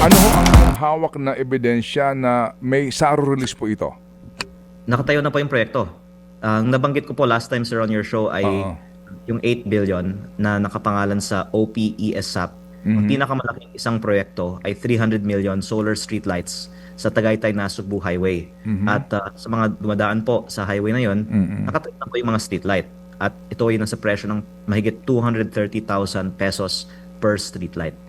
Ano ho ang inyong hawak na ebidensya na may SARO release po ito? Nakatayo na po yung proyekto. Ang nabanggit ko po last time, sir, on your show ay Oo. yung 8 billion na nakapangalan sa OPESAP. Ang pinakamalaking isang proyekto ay 300 million solar streetlights sa Tagaytay-Nasugbu Highway. At sa mga dumadaan po sa highway na yon, nakatayo na po yung mga streetlight. At ito ay nasa presyo ng mahigit 230,000 pesos per streetlight.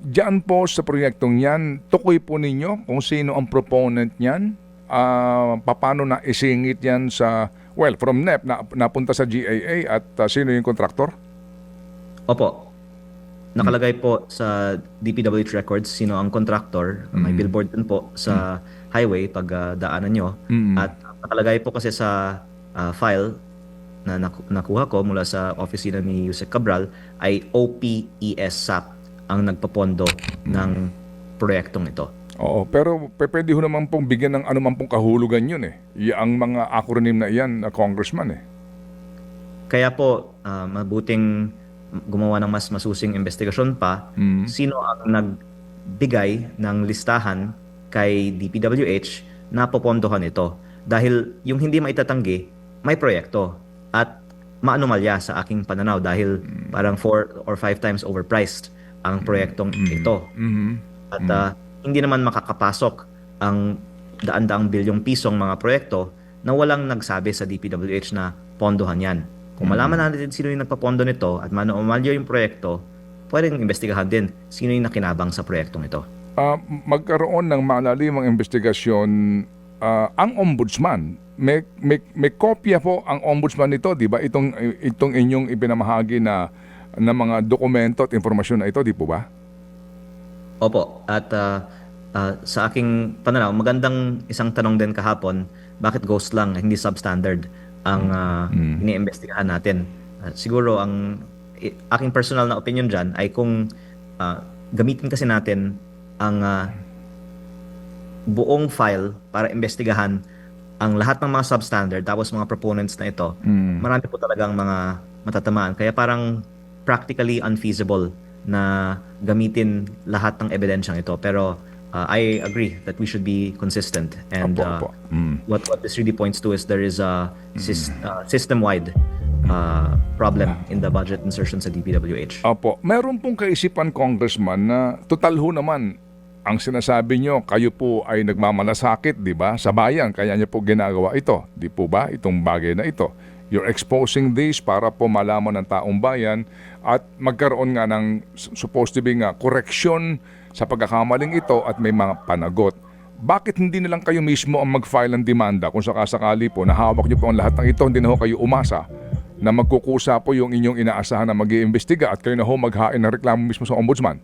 Diyan po sa proyektong yan, tukoy po ninyo kung sino ang proponent niyan, paano na isingit yan sa, from NEP, napunta sa GAA at sino yung kontraktor? Opo. Nakalagay po sa DPWH records sino ang contractor. May billboard din po sa highway pag daanan nyo. At nakalagay po kasi sa file na nakuha ko mula sa opisina ni Yusek Cabral ay OPESAP ang nagpapondo ng proyektong ito. Oo, pero pwede ho naman pong bigyan ng anuman pong kahulugan yun eh. Ang mga acronym na iyan, congressman eh. Kaya po, mabuting gumawa ng mas masusing investigasyon pa. Sino ang nagbigay ng listahan kay DPWH na popondohan ito? Dahil yung hindi maitatanggi, may proyekto. At maanomalya sa aking pananaw dahil parang 4 or 5 times overpriced ang proyektong ito. At hindi naman makakapasok ang daan-daang bilyong pisong mga proyekto na walang nagsabi sa DPWH na pondohan yan. Kung malaman natin sino yung nagpapondo nito at maanomalya yung proyekto, pwedeng investigahan din sino yung nakinabang sa proyektong ito. Magkaroon ng malalimang investigasyon ang ombudsman. May kopya po ang ombudsman nito, di ba? Itong inyong ipinamahagi na mga dokumento at informasyon na ito, di po ba? Opo. At sa aking pananaw, magandang isang tanong din kahapon, bakit ghost lang, hindi substandard ang iniimbestigahan natin? Siguro ang aking personal na opinion dyan ay kung gamitin kasi natin ang buong file para imbestigahan ang lahat ng mga substandard tapos mga proponents na ito, marami po talagang mga matatamaan. Kaya parang practically unfeasible na gamitin lahat ng ebidensyang ito. Pero I agree that we should be consistent. And what this really points to is there is a system-wide problem in the budget insertion sa DPWH. Opo. Meron pong kaisipan, Congressman, na total ho naman ang sinasabi nyo, kayo po ay nagmamalasakit, di ba? Sa bayan, kaya nyo po ginagawa ito. Di po ba? Itong bagay na ito. You're exposing this para po malaman ng taong bayan at magkaroon nga ng supposed to be nga correction sa pagkakamaling ito at may mga panagot. Bakit hindi na lang kayo mismo ang mag-file ng demanda kung sakasakali po na hawak nyo po ang lahat ng ito, hindi na ho kayo umasa na magkukusa po yung inyong inaasahan na mag-iimbestiga at kayo na ho maghain ng reklamo mismo sa ombudsman?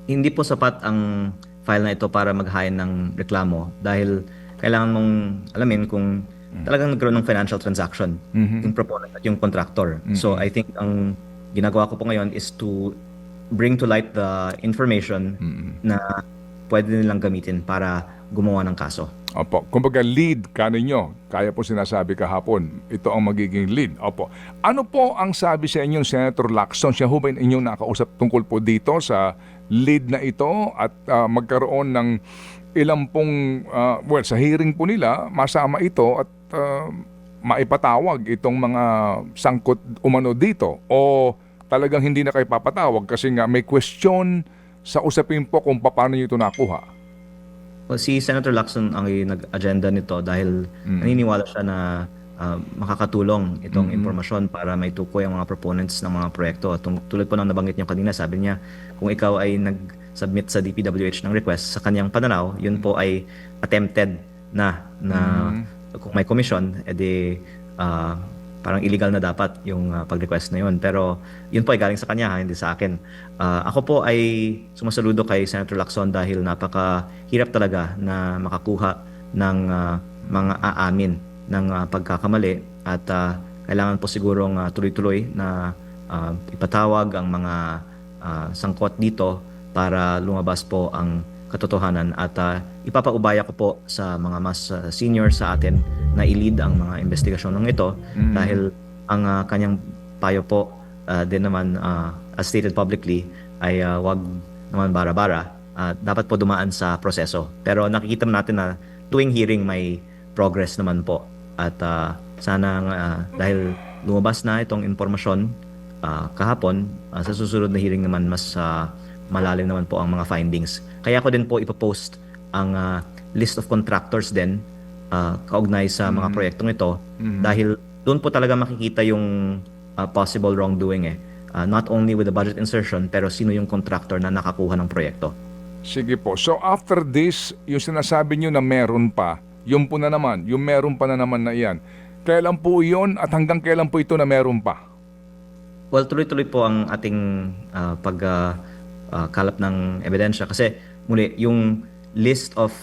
Hindi po sapat ang file na ito para maghain ng reklamo dahil kailangan mong alamin kung talagang nagkaroon ng financial transaction yung proponent at yung contractor. So I think ang ginagawa ko po ngayon is to bring to light the information na pwede nilang gamitin para gumawa ng kaso. Opo. Kumbaga lead kaninyo, kaya po sinasabi kahapon, ito ang magiging lead. Opo. Ano po ang sabi sa inyong Senator Lacson? Siya ho ba inyong nakausap tungkol po dito sa lead na ito at magkaroon ng ilang pong, sa hearing po nila, masama ito at maipatawag itong mga sangkot umano dito? O talagang hindi na kayo papatawag kasi nga may question sa usapin po kung paano nyo ito nakuha? Well, si Senator Lacson ang nag-agenda nito dahil naniniwala siya na makakatulong itong impormasyon para may tukoy ang mga proponents ng mga proyekto. At tulad po ng nabanggit niyo kanina, sabi niya, kung ikaw ay nag-submit sa DPWH ng request, sa kanyang pananaw, yun po ay attempted na kung may commission, edi parang illegal na dapat yung pag-request na yun. Pero yun po ay galing sa kanya, hindi sa akin. Ako po ay sumasaludo kay Senator Lacson dahil napakahirap talaga na makakuha ng mga aamin ng pagkakamali at kailangan po sigurong tuloy-tuloy na ipatawag ang mga sangkot dito para lumabas po ang katotohanan at ipapaubaya ko po sa mga mas senior sa atin na i-lead ang mga investigasyon ng ito dahil ang kanyang payo po din naman as stated publicly ay wag naman bara-bara. Dapat po dumaan sa proseso. Pero nakikita natin na tuwing hearing may progress naman po. At sana dahil lumabas na itong impormasyon kahapon, sa susunod na hearing naman mas malalim naman po ang mga findings. Kaya ko din po ipopost ang list of contractors din kaugnay sa mga proyektong ito dahil doon po talaga makikita yung possible wrongdoing not only with the budget insertion pero sino yung contractor na nakakuha ng proyekto. Sige po. So after this, yung sinasabi nyo na meron pa, yung po na naman, yung meron pa na naman na iyan, kailan po yun at hanggang kailan po ito na meron pa? Well, tuloy-tuloy po ang ating pagkalap ng ebidensya kasi muli, yung list of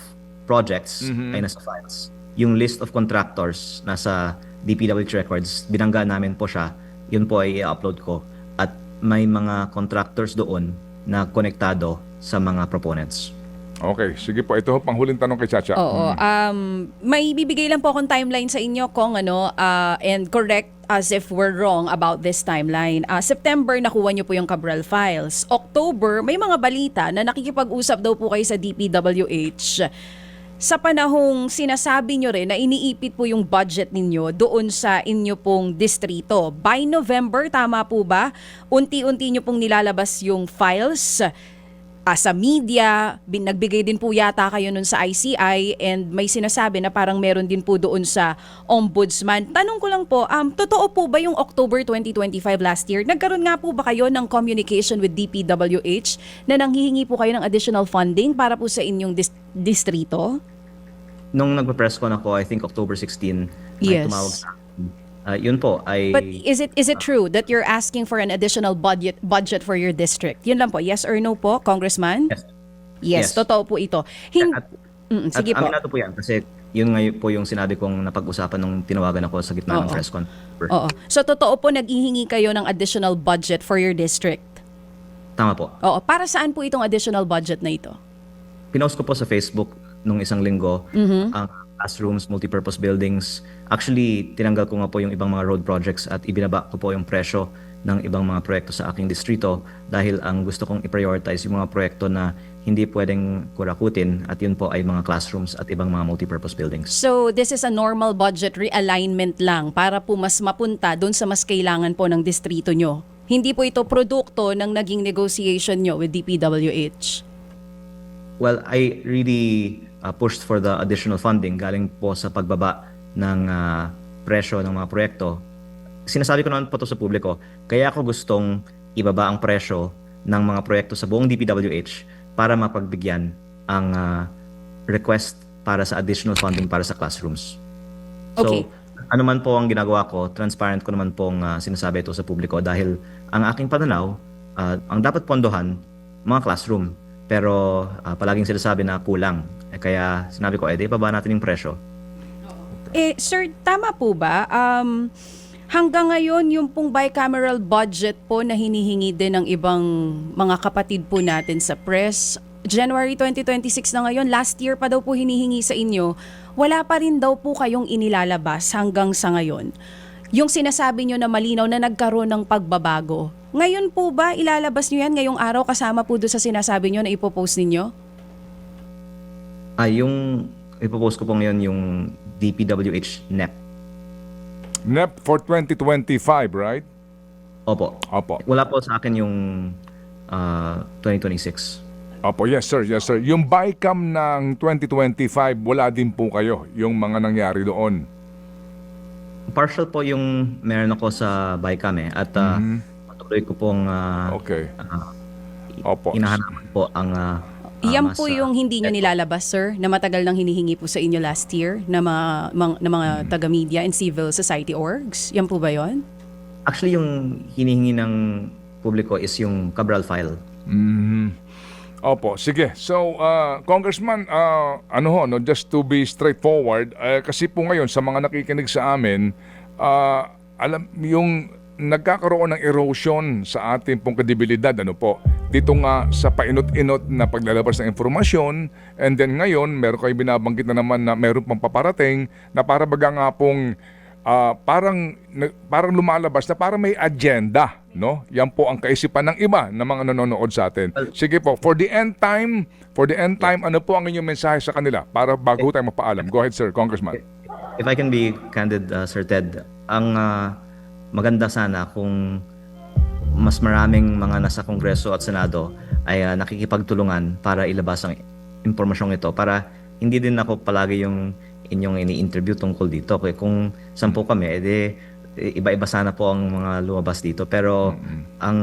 projects ay nasa files. Yung list of contractors nasa DPWH records, binangga namin po siya. Yun po ay i-upload ko. At may mga contractors doon na konektado sa mga proponents. Okay, sige po. Ito panghuling tanong kay Chacha. Oo. May bibigay lang po akong timeline sa inyo kung and correct as if we're wrong about this timeline. September, nakuha nyo po yung Cabral files. October, may mga balita na nakikipag-usap daw po kayo sa DPWH. Sa panahong sinasabi nyo rin na iniipit po yung budget ninyo doon sa inyo pong distrito. By November, tama po ba? Unti-unti nyo pong nilalabas yung files sa media, nagbigay din po yata kayo nun sa ICI and may sinasabi na parang meron din po doon sa Ombudsman. Tanong ko lang po, totoo po ba yung October 2025 last year? Nagkaroon nga po ba kayo ng communication with DPWH na nanghihingi po kayo ng additional funding para po sa inyong distrito? Nung nagpa-press con ako, I think October 16, may Yes. tumawag sa akin. Yun po ay But is it true that you're asking for an additional budget for your district? Yun lang po. Yes or no po, Congressman? Yes. Yes, Yes. totoo po ito. At Sige po. aminado po yan kasi yun nga po yung sinabi kong napag-usapan nung tinawagan ako sa gitna ng Oo. press con. Oo. So totoo po naghihingi kayo ng additional budget for your district? Tama po. Oo. Para saan po itong additional budget na ito? Pinost ko po sa Facebook nung isang linggo ang classrooms, multipurpose buildings. Actually, tinanggal ko nga po yung ibang mga road projects at ibinaba ko po yung presyo ng ibang mga proyekto sa aking distrito dahil ang gusto kong i-prioritize yung mga proyekto na hindi pwedeng kurakutin at yun po ay mga classrooms at ibang mga multipurpose buildings. So this is a normal budget realignment lang para po mas mapunta doon sa mas kailangan po ng distrito nyo. Hindi po ito produkto ng naging negotiation nyo with DPWH. Well, I really pushed for the additional funding galing po sa pagbaba ng presyo ng mga proyekto. Sinasabi ko naman po ito sa publiko, kaya ako gustong ibaba ang presyo ng mga proyekto sa buong DPWH para mapagbigyan ang request para sa additional funding para sa classrooms. Okay. So, ano man po ang ginagawa ko, transparent ko naman pong sinasabi ito sa publiko dahil ang aking pananaw, ang dapat pondohan, mga classroom. Pero palaging sinasabi na kulang. Kaya sinabi ko, di baba natin yung presyo. Sir, tama po ba? Hanggang ngayon, yung pong bicameral budget po na hinihingi din ng ibang mga kapatid po natin sa press, January 2026 na ngayon, last year pa daw po hinihingi sa inyo, wala pa rin daw po kayong inilalabas hanggang sa ngayon. Yung sinasabi nyo na malinaw na nagkaroon ng pagbabago, ngayon po ba ilalabas nyo yan ngayong araw kasama po doon sa sinasabi nyo na ipopost ninyo? Yung ipopost ko po ngayon yung DPWH NEP. NEP for 2025, right? Opo. Opo. Wala po sa akin yung 2026. Opo, yes sir, yes sir. Yung BICAM ng 2025, wala din po kayo yung mga nangyari doon. Partial po yung meron ako sa BICAM at patuloy ko pong Okay. Opo. hinahanap po ang Yan mas, po yung hindi nyo nilalabas, sir, na matagal nang hinihingi po sa inyo last year na mga taga-media and civil society orgs. Yan po ba yon? Actually, yung hinihingi ng publiko is yung Cabral file. Opo, sige. So, Congressman, just to be straightforward, kasi po ngayon sa mga nakikinig sa amin, alam yung nagkakaroon ng erosion sa ating pong kredibilidad, dito nga sa painot-inot na paglalabas ng informasyon, and then ngayon, meron kayo binabanggit na naman na meron pang paparating na para baga nga pong parang lumalabas na parang may agenda, no? Yan po ang kaisipan ng iba na mga nanonood sa atin. Sige po, for the end time, ano po ang inyong mensahe sa kanila para bago tayo mapaalam? Go ahead, sir, Congressman. If I can be candid, Sir Ted, ang maganda sana kung mas maraming mga nasa Kongreso at Senado ay nakikipagtulungan para ilabas ang impormasyong ito, para hindi din ako palagi yung inyong ini-interview tungkol dito. Kaya kung 10 kami, edi iba-iba sana po ang mga lumabas dito. Pero ang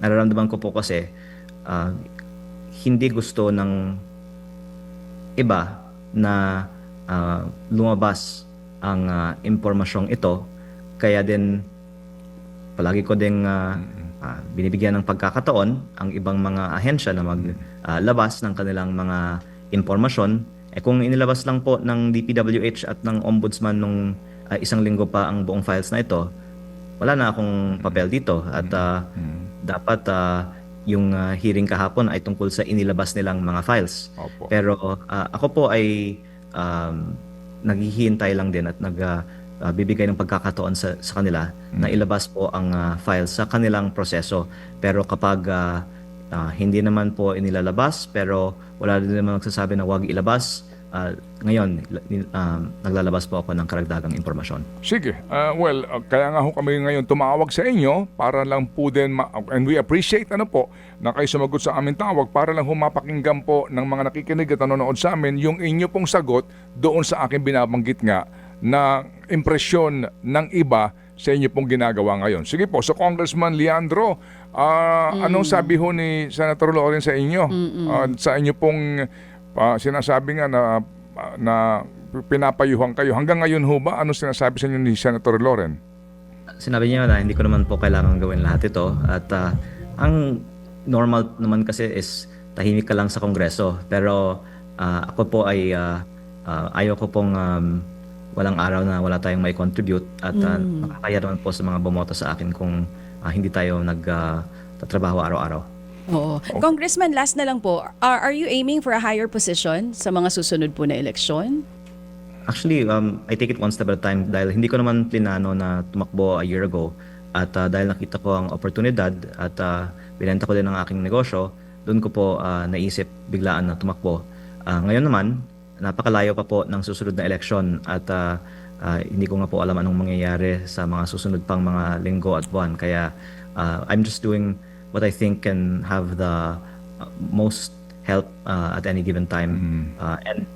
nararamdaman ko po kasi hindi gusto ng iba na lumabas ang impormasyong ito. Kaya din palagi ko ding binibigyan ng pagkakataon ang ibang mga ahensya na maglabas ng kanilang mga impormasyon. Kung inilabas lang po ng DPWH at ng Ombudsman nung isang linggo pa ang buong files na ito, wala na akong papel dito. At dapat yung hearing kahapon ay tungkol sa inilabas nilang mga files. Opo. Pero ako po ay naghihintay lang din at bibigay ng pagkakataon sa kanila na ilabas po ang files sa kanilang proseso. Pero kapag hindi naman po inilalabas, pero wala din naman magsasabi na huwag ilabas, ngayon naglalabas po ako ng karagdagang impormasyon. Sige. Kaya nga ho kami ngayon tumawag sa inyo para lang po din, and we appreciate na kayo sumagot sa aming tawag para lang humapakinggan po ng mga nakikinig at nanonood sa amin yung inyo pong sagot doon sa aking binabanggit nga na impresyon ng iba sa inyo pong ginagawa ngayon. Sige po, so Congressman Leandro, anong sabi ho ni Senator Loren sa inyo? Sa inyo pong sinasabi nga na pinapayuhan kayo. Hanggang ngayon ho ba, ano sinasabi sa inyo ni Senator Loren? Sinabi niya na hindi ko naman po kailangan gawin lahat ito. At ang normal naman kasi is tahimik ka lang sa Kongreso. Pero ako po ay ayaw ko pong walang araw na wala tayong may contribute at makakaya naman po sa mga bumoto sa akin kung hindi tayo nagtatrabaho araw-araw. Oo. Congressman, last na lang po, are you aiming for a higher position sa mga susunod po na eleksyon? Actually, I take it one step at a time dahil hindi ko naman plinano na tumakbo a year ago at dahil nakita ko ang oportunidad at binenta ko din ang aking negosyo, doon ko po naisip biglaan na tumakbo. Ngayon naman, napakalayo pa po ng susunod na eleksyon at hindi ko nga po alam anong mangyayari sa mga susunod pang mga linggo at buwan. Kaya I'm just doing what I think can have the most help at any given time. And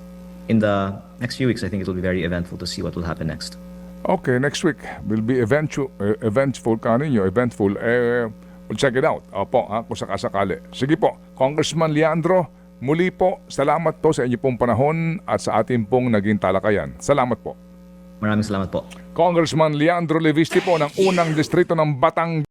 in the next few weeks, I think it will be very eventful to see what will happen next. Okay, next week will be eventful ka ninyo, eventful. We'll check it out. Opo, kung sakasakali. Sige po, Congressman Leandro, muli po, salamat po sa inyo pong panahon at sa ating pong naging talakayan. Salamat po. Maraming salamat po. Congressman Leandro Levisti po ng unang distrito ng Batangas.